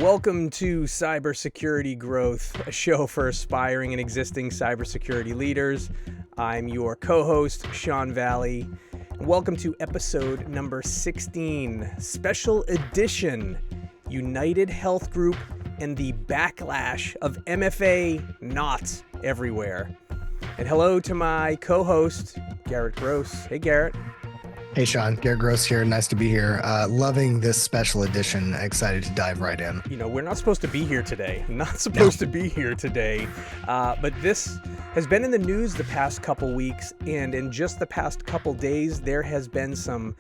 Welcome to Cybersecurity Growth, a show for aspiring and existing cybersecurity leaders. I'm your co-host, Sean Valley. Welcome to episode number 16, special edition, United Health Group and the Backlash of MFA not everywhere. And hello to my co-host, Garrett Gross. Hey, Garrett. Hey, Sean. Garrett Gross here. Nice to be here. Loving this special edition. Excited to dive right in. You know, we're not supposed to be here today. But this has been in the news the past couple weeks, and in just the past couple days, there has been some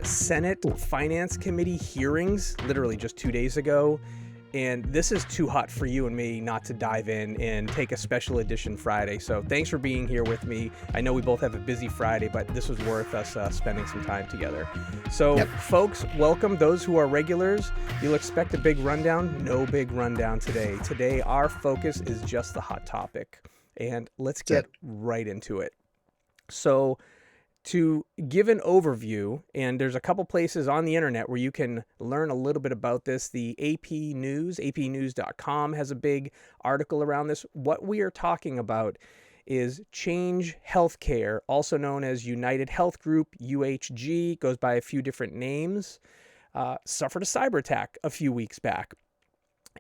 Senate Finance Committee hearings, literally just 2 days ago. And this is too hot for you and me not to dive in and take a special edition Friday. So thanks for being here with me. I know we both have a busy Friday, but this was worth us spending some time together. So Folks, welcome. Those who are regulars, you'll expect a big rundown. No big rundown today. Today, our focus is just the hot topic. And let's get right into it. So to give an overview, and there's a couple places on the internet where you can learn a little bit about this. The AP News, apnews.com has a big article around this. What we are talking about is Change Healthcare, also known as United Health Group, UHG, goes by a few different names, suffered a cyber attack a few weeks back.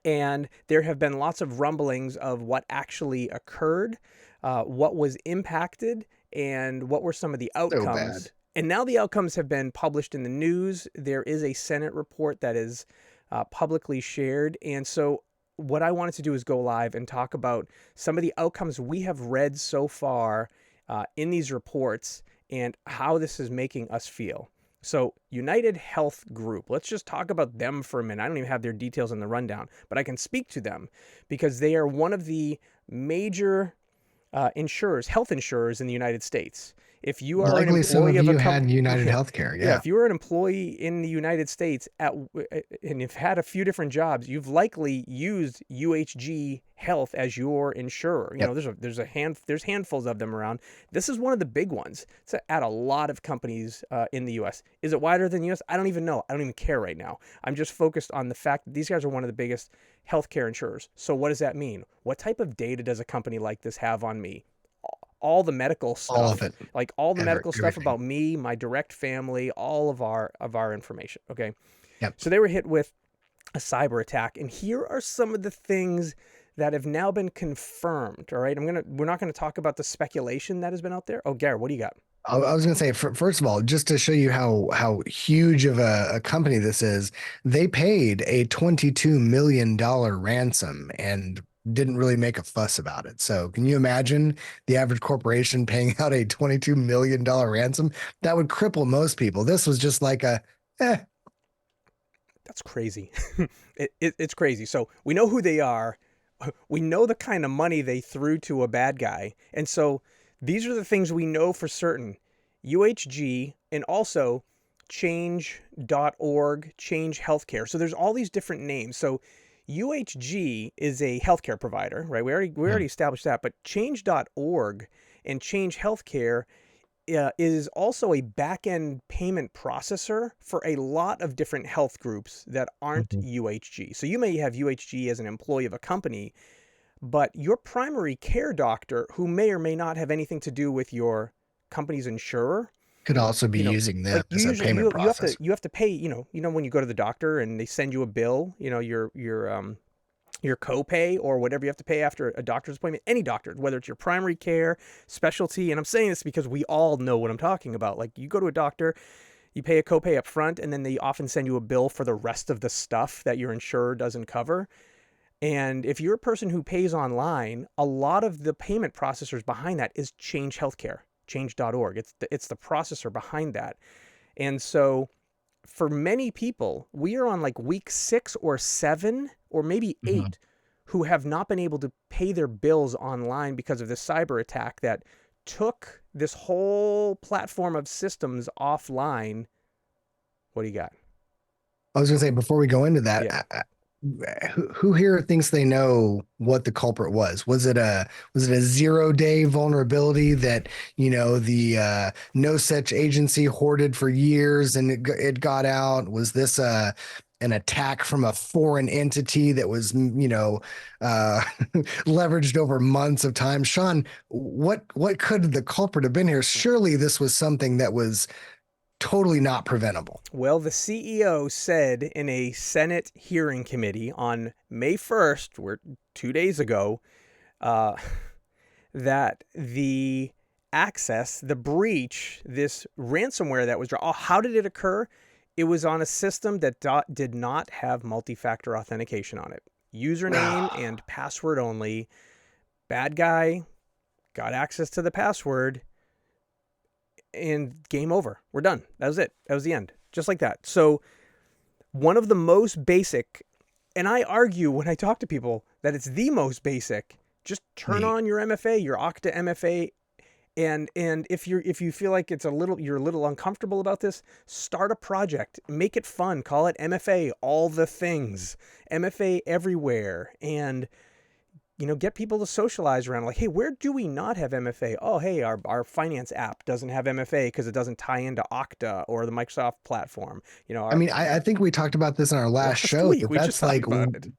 And there have been lots of rumblings of what actually occurred, what was impacted, and what were some of the outcomes. And now the outcomes have been published in the news. There is a Senate report that is publicly shared. And so what I wanted to do is go live and talk about some of the outcomes we have read so far in these reports and how this is making us feel. So United Health Group, let's just talk about them for a minute. I don't even have their details in the rundown, but I can speak to them because they are one of the major insurers, health insurers in the United States. If you are an employee of a company, had United Healthcare, if you were an employee in the United States and you've had a few different jobs, you've likely used UHG Health as your insurer. You know, there's handfuls of them around. This is one of the big ones. It's at a lot of companies in the U.S. Is it wider than the U.S.? I don't even know. I don't even care right now. I'm just focused on the fact that these guys are one of the biggest healthcare insurers. So what does that mean? What type of data does a company like this have on me? All the medical stuff, all of it, like all the medical stuff about me, my direct family, all of our information. Okay. So they were hit with a cyber attack, and here are some of the things that have now been confirmed. All right. We're not going to talk about the speculation that has been out there. Oh, Garrett, what do you got? I was going to say, first of all, just to show you how huge of a company this is, they paid a $22 million ransom and didn't really make a fuss about it. So can you imagine the average corporation paying out a $22 million ransom? That would cripple most people. This was just like That's crazy. It's crazy. So we know who they are. We know the kind of money they threw to a bad guy. And so these are the things we know for certain. UHG and also change.org, Change Healthcare. So there's all these different names. So UHG is a healthcare provider, right? We already established that, but change.org and Change Healthcare is also a back-end payment processor for a lot of different health groups that aren't UHG. So you may have UHG as an employee of a company, but your primary care doctor, who may or may not have anything to do with your company's insurer, could also be using this as a payment process. You have to pay, when you go to the doctor and they send you a bill, your copay or whatever you have to pay after a doctor's appointment, any doctor, whether it's your primary care, specialty. And I'm saying this because we all know what I'm talking about. Like you go to a doctor, you pay a copay up front, and then they often send you a bill for the rest of the stuff that your insurer doesn't cover. And if you're a person who pays online, a lot of the payment processors behind that is Change Healthcare. Change.org. It's the processor behind that. And so for many people, we are on like week 6 or 7 or maybe 8 who have not been able to pay their bills online because of this cyber attack that took this whole platform of systems offline. What do you got? I was going to say, before we go into that, who here thinks they know what the culprit was? Was it a 0-day vulnerability that, the No Such agency hoarded for years and it got out? Was this a an attack from a foreign entity that was, uh, leveraged over months of time. Sean, what could the culprit have been here? Surely this was something that was totally not preventable. Well, the CEO said in a Senate hearing committee on May 1st, we're 2 days ago, uh, that the the breach, this ransomware that was, how did it occur? It was on a system that did not have multi-factor authentication on it. Username and password only. Bad guy got access to the password, and game over. We're done. That was it. That was the end. Just like that. So one of the most basic, and I argue when I talk to people that it's the most basic, just turn on your MFA, your Okta MFA. And if you feel like you're a little uncomfortable about this, start a project, make it fun, call it MFA, all the things, MFA everywhere, and get people to socialize around, like, hey, where do we not have MFA? Oh, hey, our finance app doesn't have MFA because it doesn't tie into Okta or the Microsoft platform. I think we talked about this in our last show. Week, we just That's like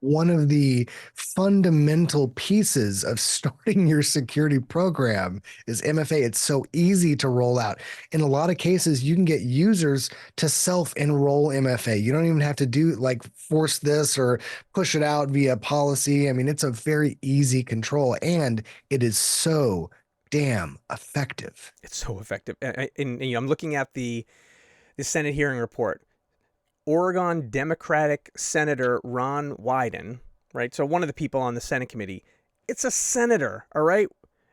one of the fundamental pieces of starting your security program is MFA. It's so easy to roll out. In a lot of cases, you can get users to self-enroll MFA. You don't even have to do force this or push it out via policy. I mean, it's a very easy control, and it is so damn effective. It's so effective. And I'm looking at the Senate hearing report. Oregon Democratic Senator Ron Wyden, right? So one of the people on the Senate committee, it's a senator, all right?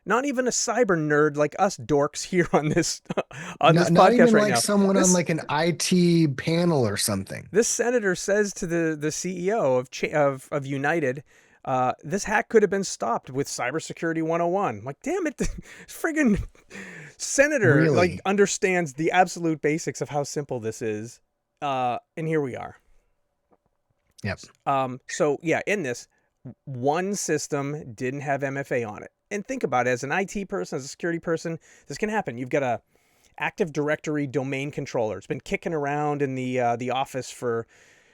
Not even a cyber nerd like us dorks here on this this not podcast even right like now. Someone on like an IT panel or something. This senator says to the CEO of United, this hack could have been stopped with Cybersecurity 101. I'm like, damn it, friggin' senator really? Understands the absolute basics of how simple this is. And here we are. Yep. So yeah, in this, one system didn't have MFA on it. And think about it, as an IT person, as a security person, this can happen. You've got a Active Directory domain controller. It's been kicking around in the office for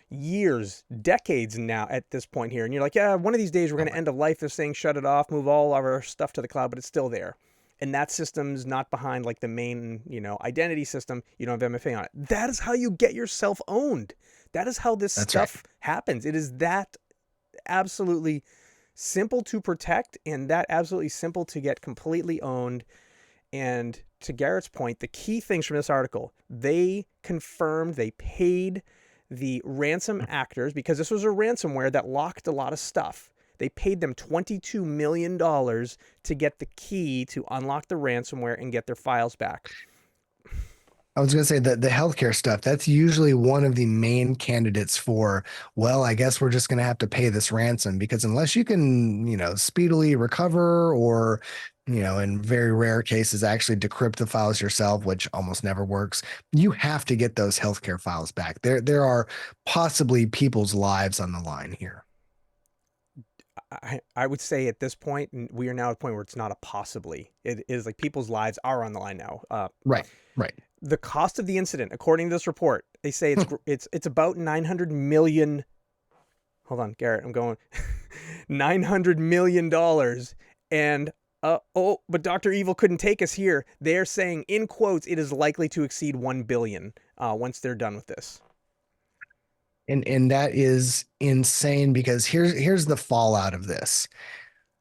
years, decades now at this point here. And you're like, yeah, one of these days we're going to end of life this thing, shut it off, move all of our stuff to the cloud, but it's still there. And that system's not behind like the main, identity system. You don't have MFA on it. That is how you get yourself owned. That is how this stuff happens. It is that absolutely simple to protect and that absolutely simple to get completely owned. And to Garrett's point, the key things from this article, they confirmed they paid the ransom actors, because this was a ransomware that locked a lot of stuff. They paid them $22 million to get the key to unlock the ransomware and get their files back. I was going to say that the healthcare stuff, that's usually one of the main candidates for, well, I guess we're just going to have to pay this ransom, because unless you can, speedily recover or, in very rare cases, actually decrypt the files yourself, which almost never works, you have to get those healthcare files back. There are possibly people's lives on the line here. I would say at this point, we are now at a point where it's not a possibly. It is like people's lives are on the line now. Right. The cost of the incident, according to this report, they say it's about $900 million. Hold on, Garrett, I'm going $900 million. And but Dr. Evil couldn't take us here. They're saying, in quotes, it is likely to exceed $1 billion once they're done with this. And that is insane, because here's the fallout of this.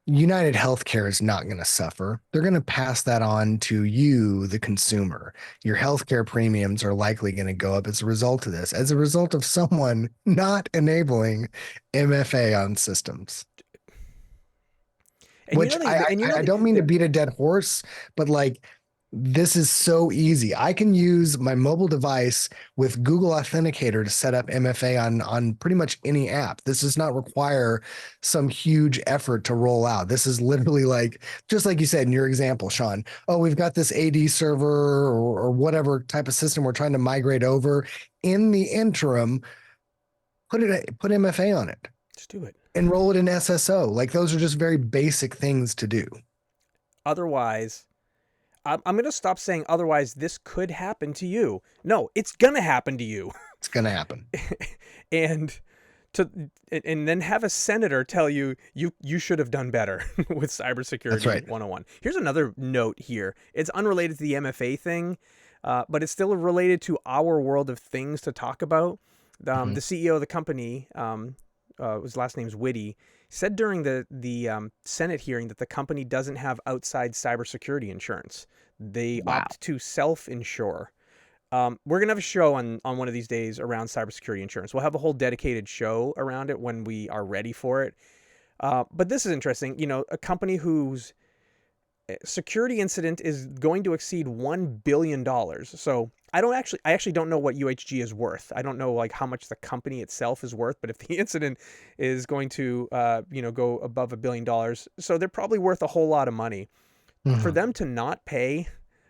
United Healthcare is not going to suffer. They're going to pass that on to you, the consumer. Your healthcare premiums are likely going to go up as a result of this, as a result of someone not enabling MFA on systems. And which I don't mean to beat a dead horse, but this is so easy. I can use my mobile device with Google Authenticator to set up MFA on pretty much any app. This does not require some huge effort to roll out. This is literally just like you said in your example, Sean. Oh, we've got this AD server or whatever type of system we're trying to migrate over. In the interim, put MFA on it. Just do it. Enroll it in SSO. Those are just very basic things to do. Otherwise, I'm going to stop saying otherwise this could happen to you. No, it's going to happen to you. It's going to happen. and and then have a senator tell you you should have done better with cybersecurity That's right. 101. Here's another note here. It's unrelated to the MFA thing, but it's still related to our world of things to talk about. The CEO of the company, his last name's Whitty, said during the Senate hearing that the company doesn't have outside cybersecurity insurance. They opt to self-insure. We're going to have a show on one of these days around cybersecurity insurance. We'll have a whole dedicated show around it when we are ready for it. But this is interesting. You know, a company whose security incident is going to exceed $1 billion. So I actually don't know what UHG is worth. I don't know like how much the company itself is worth, but if the incident is going to, go above $1 billion, so they're probably worth a whole lot of money. For them to not pay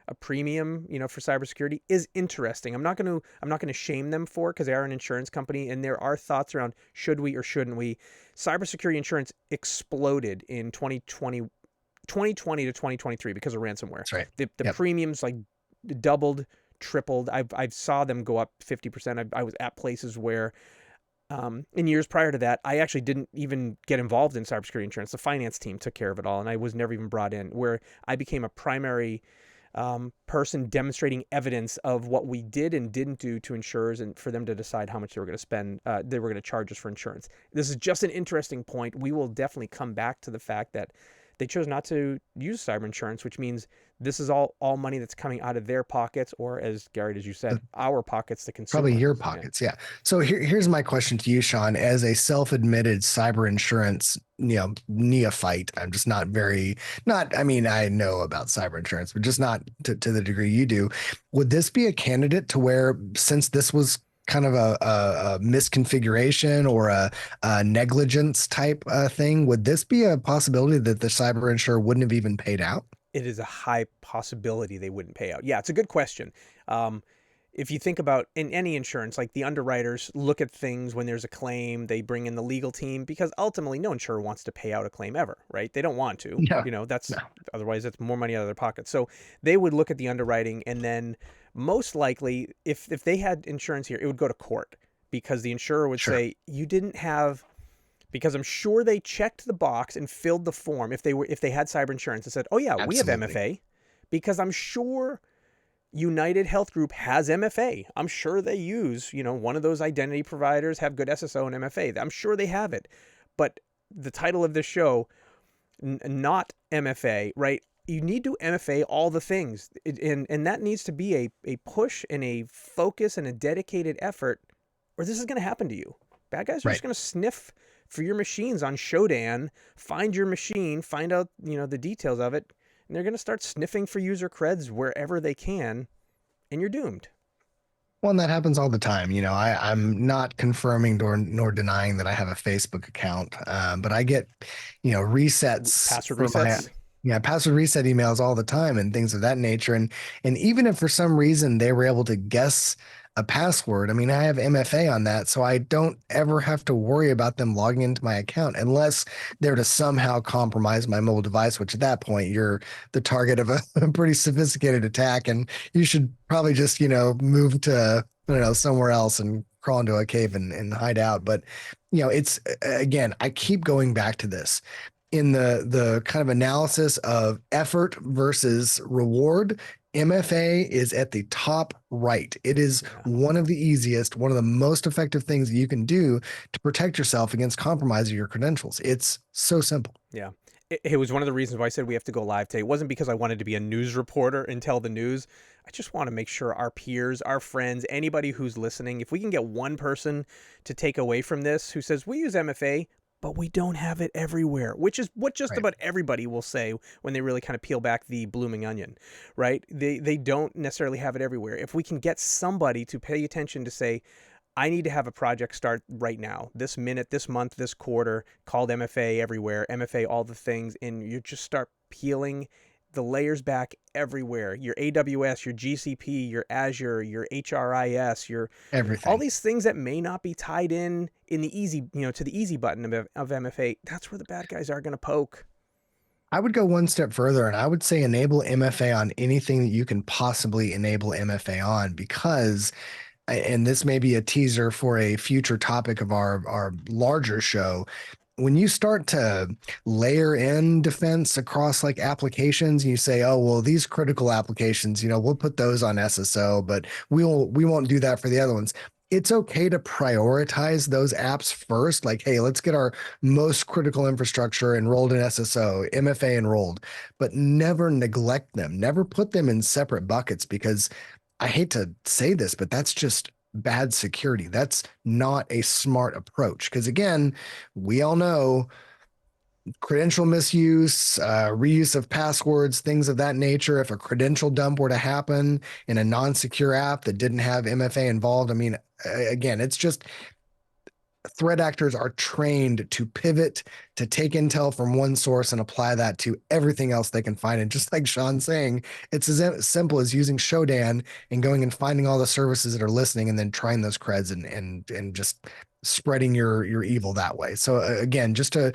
a premium, for cybersecurity is interesting. I'm not going to shame them for it because they are an insurance company, and there are thoughts around should we or shouldn't we. Cybersecurity insurance exploded in 2020 to 2023 because of ransomware. That's right. The premiums like doubled, tripled. I saw them go up 50%. I was at places where in years prior to that, I actually didn't even get involved in cybersecurity insurance. The finance team took care of it all, and I was never even brought in, where I became a primary person demonstrating evidence of what we did and didn't do to insurers, and for them to decide how much they were going to spend, they were going to charge us for insurance. This is just an interesting point. We will definitely come back to the fact that they chose not to use cyber insurance, which means this is all money that's coming out of their pockets, or as Garrett, as you said, our pockets, the consumer. Probably your pockets. Yeah. So here's my question to you, Sean, as a self-admitted cyber insurance, neophyte. I'm just I know about cyber insurance, but just not to the degree you do. Would this be a candidate to where, since this was kind of a misconfiguration or a negligence type thing, would this be a possibility that the cyber insurer wouldn't have even paid out? It is a high possibility they wouldn't pay out. Yeah, it's a good question. If you think about in any insurance, like the underwriters look at things when there's a claim, they bring in the legal team, because ultimately no insurer wants to pay out a claim ever, right? They don't want to. No. Otherwise it's more money out of their pocket. So they would look at the underwriting, and then most likely if they had insurance here, it would go to court, because the insurer would say you didn't have. Because I'm sure they checked the box and filled the form if they had cyber insurance and said, "Oh yeah, we have MFA," because I'm sure United Health Group has MFA. I'm sure they use, one of those identity providers, have good SSO and MFA. I'm sure they have it. But the title of this show, not MFA, right? You need to MFA all the things, and that needs to be a push and a focus and a dedicated effort, or this is going to happen to you. Bad guys are just going to sniff for your machines on Shodan, find your machine, find out, the details of it, and they're going to start sniffing for user creds wherever they can, and you're doomed. Well, and that happens all the time. I'm not confirming nor denying that I have a Facebook account, but I get, resets. Password resets. Password reset emails all the time and things of that nature. And even if for some reason they were able to guess a password, I have MFA on that, so I don't ever have to worry about them logging into my account unless they're to somehow compromise my mobile device, which at that point you're the target of a pretty sophisticated attack, and you should probably just, move to, somewhere else and crawl into a cave and hide out. But, it's, again, I keep going back to this. In the kind of analysis of effort versus reward, MFA is at the top right. It is one of the easiest, one of the most effective things you can do to protect yourself against compromising your credentials. It's so simple. Yeah. It was one of the reasons why I said we have to go live today. It wasn't because I wanted to be a news reporter and tell the news. I just want to make sure our peers, our friends, anybody who's listening, if we can get one person to take away from this who says, we use MFA, but we don't have it everywhere, which is what just about everybody will say when they really kind of peel back the blooming onion, right? They don't necessarily have it everywhere. If we can get somebody to pay attention to say, I need to have a project start right now, this minute, this month, this quarter, called MFA everywhere, MFA all the things, and you just start peeling the layers back everywhere. Your AWS, your GCP, your Azure, your HRIS, your everything. All these things that may not be tied in the easy, to the easy button of MFA. That's where the bad guys are going to poke. I would go one step further and I would say enable MFA on anything that you can possibly enable MFA on, because, and this may be a teaser for a future topic of our larger show, when you start to layer in defense across like applications, you say, oh, well, these critical applications, we'll put those on SSO, but we won't do that for the other ones. It's okay to prioritize those apps first. Like, hey, let's get our most critical infrastructure enrolled in SSO, MFA enrolled, but never neglect them. Never put them in separate buckets, because I hate to say this, but that's just bad security. That's not a smart approach. Because again, we all know credential misuse, reuse of passwords, things of that nature. If a credential dump were to happen in a non-secure app that didn't have MFA involved, I mean, again, it's just threat actors are trained to pivot, to take intel from one source and apply that to everything else they can find. And just like Sean's saying, it's as simple as using Shodan and going and finding all the services that are listening and then trying those creds and just spreading your evil that way. So again, just to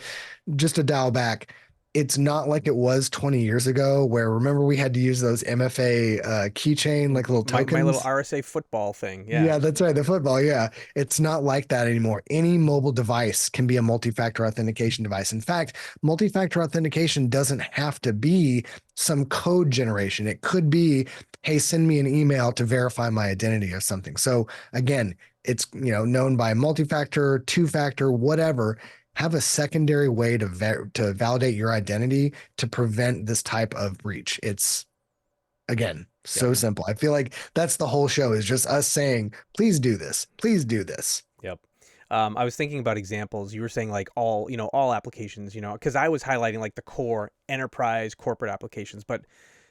dial back, it's not like it was 20 years ago where, remember, we had to use those MFA keychain, like little tokens. My little RSA football thing. Yeah. Yeah, that's right. The football. Yeah. It's not like that anymore. Any mobile device can be a multi-factor authentication device. In fact, multi-factor authentication doesn't have to be some code generation. It could be, hey, send me an email to verify my identity or something. So again, it's, known by multi-factor, two-factor, whatever. Have a secondary way to validate your identity to prevent this type of breach. It's, again, so simple. I feel like that's the whole show, is just us saying, please do this. Please do this. Yep. I was thinking about examples. You were saying like all applications, because I was highlighting like the core enterprise corporate applications. But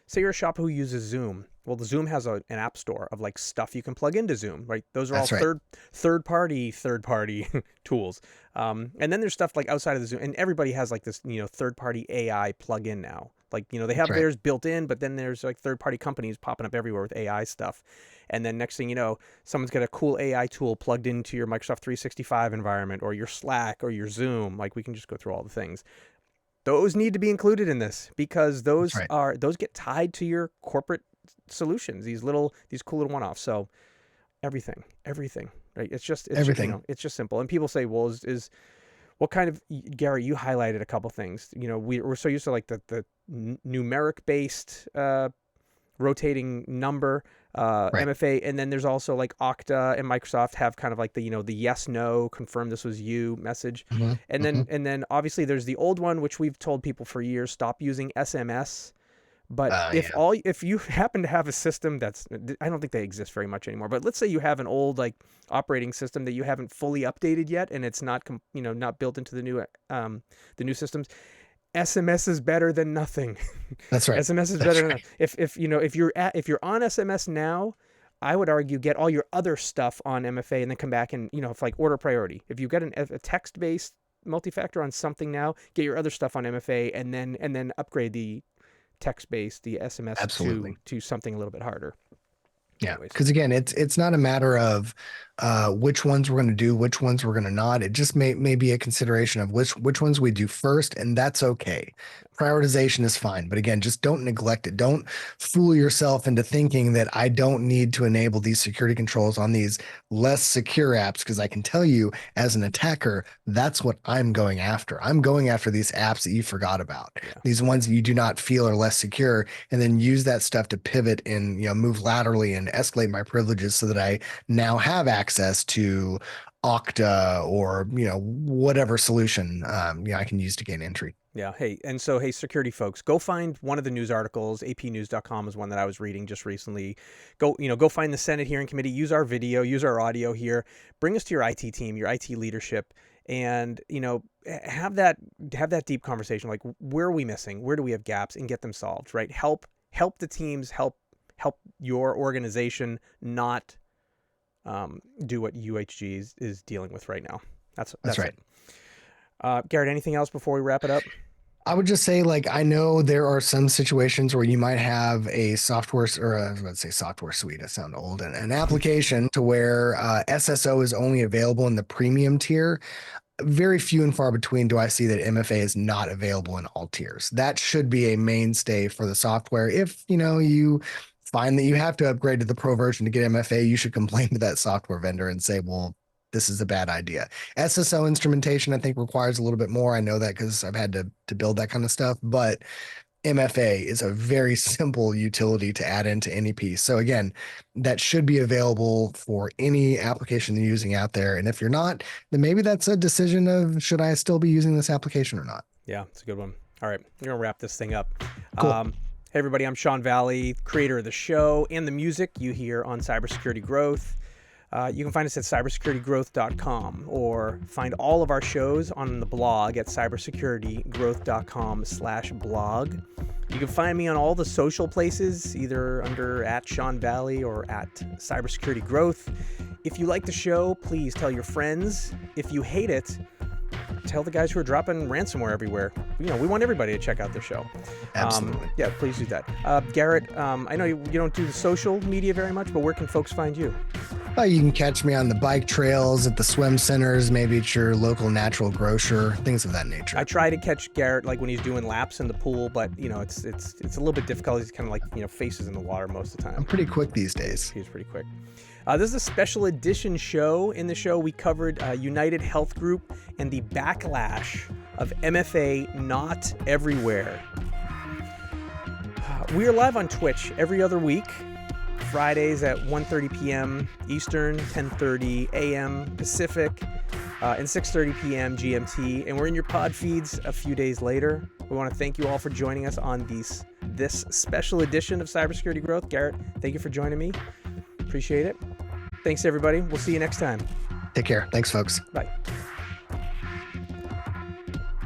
say you're a shop who uses Zoom. Well, the Zoom has an app store of like stuff you can plug into Zoom, right? Those are That's all right. third party tools. And then there's stuff like outside of the Zoom, and everybody has like this, third party AI plugin now. Like, they have theirs built in, but then there's like third party companies popping up everywhere with AI stuff. And then next thing you know, someone's got a cool AI tool plugged into your Microsoft 365 environment or your Slack or your Zoom. Like, we can just go through all the things. Those need to be included in this, because those get tied to your corporate solutions, these cool little one-offs. So everything, right? It's Everything. it's just simple. And people say, well, is what kind of, Gary, you highlighted a couple things. We're so used to like the numeric based rotating number MFA, and then there's also like Okta and Microsoft have kind of like the the yes no confirm this was you message. And then obviously there's the old one, which we've told people for years, stop using SMS. But if you happen to have a system that's, I don't think they exist very much anymore, but let's say you have an old like operating system that you haven't fully updated yet, and it's not not built into the new systems. SMS is better than nothing. That's right. SMS is better than nothing. If you're on SMS now, I would argue get all your other stuff on MFA and then come back and if like order priority. If you've got a text-based multi-factor on something now, get your other stuff on MFA and then upgrade the text-based, the SMS to something a little bit harder. Yeah, because again, it's not a matter of which ones we're going to do, which ones we're going to not. It just may be a consideration of which ones we do first, and that's okay. Prioritization is fine, but again, just don't neglect it. Don't fool yourself into thinking that I don't need to enable these security controls on these less secure apps, because I can tell you, as an attacker, that's what I'm going after. I'm going after these apps that you forgot about, these ones that you do not feel are less secure, and then use that stuff to pivot and move laterally and escalate my privileges so that I now have access to Okta or whatever solution I can use to gain entry. Yeah. Hey, security folks, go find one of the news articles. apnews.com is one that I was reading just recently. Go find the Senate hearing committee, use our video, use our audio here, bring us to your IT team, your IT leadership, and, have that deep conversation. Like, where are we missing? Where do we have gaps, and get them solved, right? Help the teams, help your organization not do what UHG is dealing with right now. That's right. Garrett, anything else before we wrap it up? I would just say, like, I know there are some situations where you might have a software let's say software suite. I sound old, and an application to where SSO is only available in the premium tier. very few and far between do I see that MFA is not available in all tiers. That should be a mainstay for the software. If you find that you have to upgrade to the pro version to get MFA, you should complain to that software vendor and say, well, this is a bad idea. SSO instrumentation, I think, requires a little bit more. I know that because I've had to build that kind of stuff, but MFA is a very simple utility to add into any piece. So again, that should be available for any application you're using out there. And if you're not, then maybe that's a decision of, should I still be using this application or not? Yeah, it's a good one. All right, we're going to wrap this thing up. Cool. Hey, everybody, I'm Sean Valley, creator of the show and the music you hear on Cybersecurity Growth. You can find us at cybersecuritygrowth.com or find all of our shows on the blog at cybersecuritygrowth.com/blog. You can find me on all the social places, either under @Sean Valley or @Cybersecurity Growth. If you like the show, please tell your friends. If you hate it, tell the guys who are dropping ransomware everywhere. We want everybody to check out the show. Absolutely. Yeah, please do that. Garrett, I know you don't do the social media very much, but where can folks find you? You can catch me on the bike trails, at the swim centers, maybe at your local natural grocer, things of that nature. I try to catch Garrett like when he's doing laps in the pool, but it's a little bit difficult. He's kind of like faces in the water most of the time. I'm pretty quick these days. He's pretty quick. This is a special edition show. In the show, we covered United HealthGroup and the backlash of MFA not everywhere. We are live on Twitch every other week. Fridays at 1:30 p.m. Eastern, 10:30 a.m. Pacific, and 6:30 p.m. GMT. And we're in your pod feeds a few days later. We want to thank you all for joining us on this special edition of Cybersecurity Growth. Garrett, thank you for joining me. Appreciate it. Thanks, everybody. We'll see you next time. Take care. Thanks, folks. Bye.